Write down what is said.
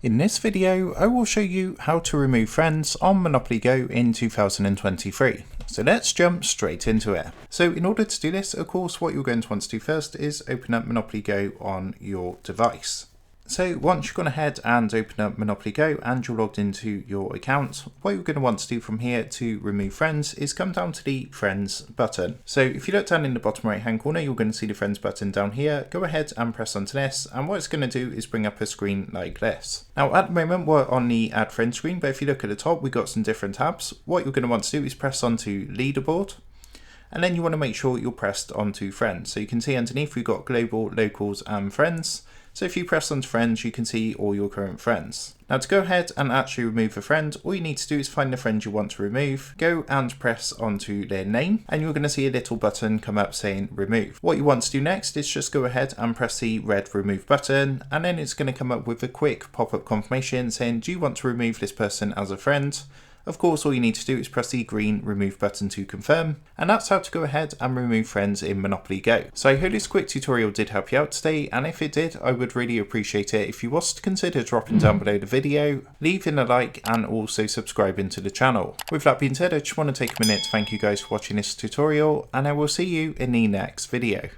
In this video, I will show you how to remove friends on Monopoly Go in 2023. So let's jump straight into it. So in order to do this, of course, what you're going to want to do first is open up Monopoly Go on your device. So once you've gone ahead and opened up Monopoly Go and you're logged into your account, what you're going to want to do from here to remove friends is come down to the friends button. So if you look down in the bottom right hand corner, you're going to see the friends button down here. Go ahead and press onto this, and what it's going to do is bring up a screen like this. Now at the moment we're on the add friend screen, but if you look at the top, we've got some different tabs. What you're going to want to do is press onto leaderboard, and then you want to make sure you're pressed onto friends. So you can see underneath we've got global, locals and friends. So if you press onto friends, you can see all your current friends. Now to go ahead and actually remove a friend, all you need to do is find the friend you want to remove, go and press onto their name, and you're going to see a little button come up saying remove. What you want to do next is just go ahead and press the red remove button, and then it's going to come up with a quick pop-up confirmation saying, do you want to remove this person as a friend? Of course, all you need to do is press the green remove button to confirm, and that's how to go ahead and remove friends in Monopoly Go. So I hope this quick tutorial did help you out today, and if it did, I would really appreciate it if you was to consider dropping down below the video, leaving a like, and also subscribing to the channel. With that being said, I just want to take a minute to thank you guys for watching this tutorial, and I will see you in the next video.